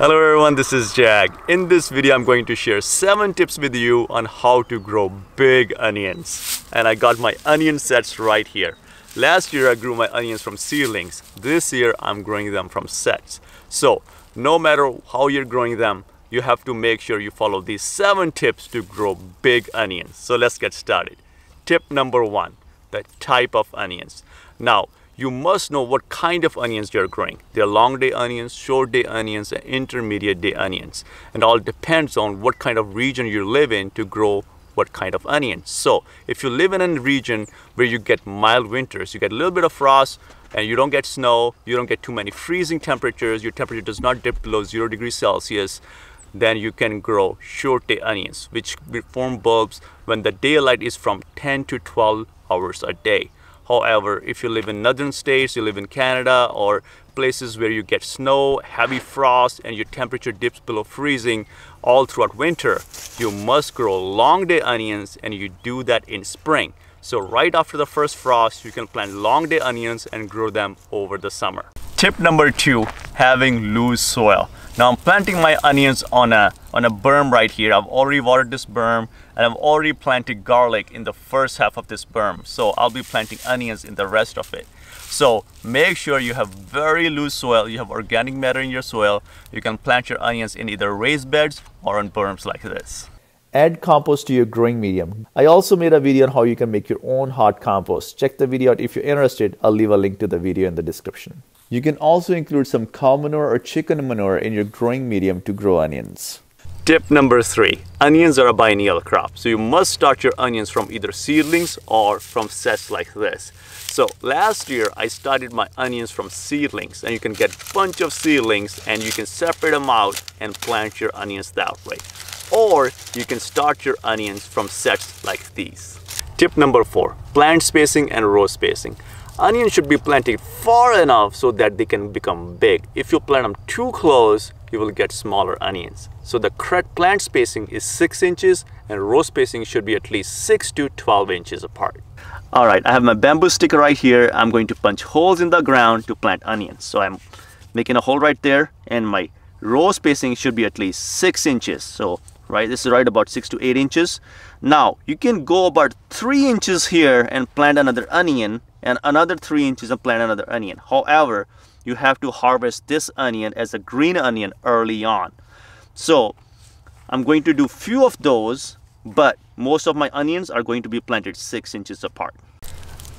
Hello everyone, this is Jag. In this video, I'm going to share 7 tips with you on how to grow big onions. And I got my onion sets right here. Last year, I grew my onions from seedlings. This year, I'm growing them from sets. So, no matter how you're growing them, you have to make sure you follow these 7 tips to grow big onions. So let's get started. Tip number 1, the type of onions. Now, you must know what kind of onions you're growing. There are long day onions, short day onions, and intermediate day onions. And all depends on what kind of region you live in to grow what kind of onions. So if you live in a region where you get mild winters, you get a little bit of frost, and you don't get snow, you don't get too many freezing temperatures, your temperature does not dip below 0 degrees Celsius, then you can grow short day onions, which form bulbs when the daylight is from 10 to 12 hours a day. However, if you live in northern states, you live in Canada, or places where you get snow, heavy frost, and your temperature dips below freezing all throughout winter, you must grow long day onions, and you do that in spring. So right after the first frost, you can plant long day onions and grow them over the summer. Tip number 2, having loose soil. Now I'm planting my onions on a berm right here. I've already watered this berm, and I've already planted garlic in the first half of this berm. So I'll be planting onions in the rest of it. So make sure you have very loose soil, you have organic matter in your soil. You can plant your onions in either raised beds or on berms like this. Add compost to your growing medium. I also made a video on how you can make your own hard compost. Check the video out if you're interested. I'll leave a link to the video in the description. You can also include some cow manure or chicken manure in your growing medium to grow onions. Tip number 3, onions are a biennial crop. So you must start your onions from either seedlings or from sets like this. So last year I started my onions from seedlings, and you can get a bunch of seedlings and you can separate them out and plant your onions that way. Or you can start your onions from sets like these. Tip number 4, plant spacing and row spacing. Onions should be planted far enough so that they can become big. If you plant them too close, you will get smaller onions. So the correct plant spacing is 6 inches, and row spacing should be at least 6 to 12 inches apart. All right, I have my bamboo stick right here. I'm going to punch holes in the ground to plant onions. So I'm making a hole right there, and my row spacing should be at least 6 inches. So this is right about 6 to 8 inches. Now you can go about 3 inches here and plant another onion, and another 3 inches and plant another onion. However, you have to harvest this onion as a green onion early on. So I'm going to do few of those, but most of my onions are going to be planted 6 inches apart.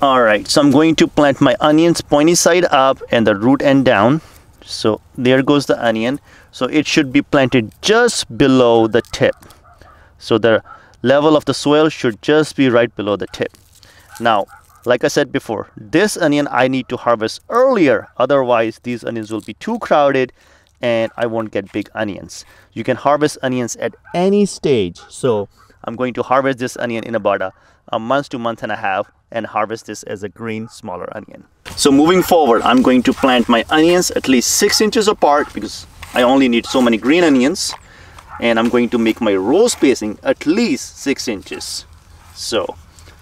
All right, so I'm going to plant my onions pointy side up and the root end down. So there goes the onion. So it should be planted just below the tip. So the level of the soil should just be right below the tip. Now, like I said before, this onion I need to harvest earlier. Otherwise, these onions will be too crowded and I won't get big onions. You can harvest onions at any stage. So I'm going to harvest this onion in about a month to month and a half and harvest this as a green, smaller onion. So moving forward, I'm going to plant my onions at least 6 inches apart because I only need so many green onions. And I'm going to make my row spacing at least 6 inches. So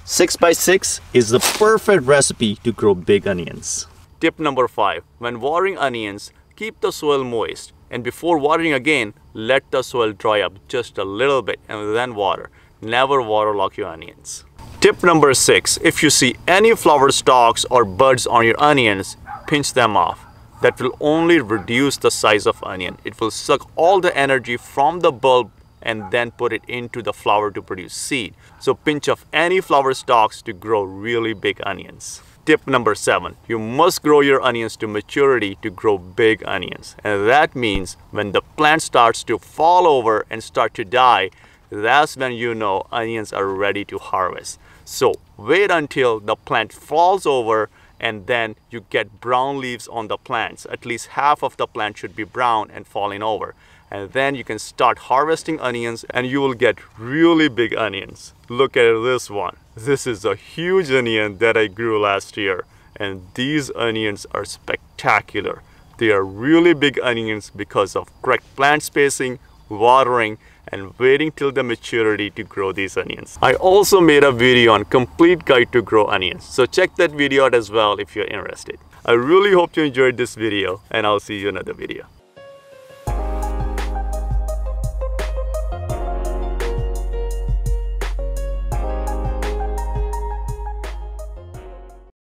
6 by 6 is the perfect recipe to grow big onions. Tip number 5, when watering onions, keep the soil moist. And before watering again, let the soil dry up just a little bit and then water. Never waterlog your onions. Tip number 6, if you see any flower stalks or buds on your onions, pinch them off. That will only reduce the size of onion. It will suck all the energy from the bulb and then put it into the flower to produce seed. So pinch off any flower stalks to grow really big onions. Tip number 7, you must grow your onions to maturity to grow big onions. And that means when the plant starts to fall over and start to die, that's when you know onions are ready to harvest. So wait until the plant falls over and then you get brown leaves on the plants. At least half of the plant should be brown and falling over. And then you can start harvesting onions and you will get really big onions. Look at this one. This is a huge onion that I grew last year. And these onions are spectacular. They are really big onions because of correct plant spacing, watering, and waiting till the maturity to grow these onions. I also made a video on complete guide to grow onions. So check that video out as well if you're interested. I really hope you enjoyed this video, and I'll see you in another video.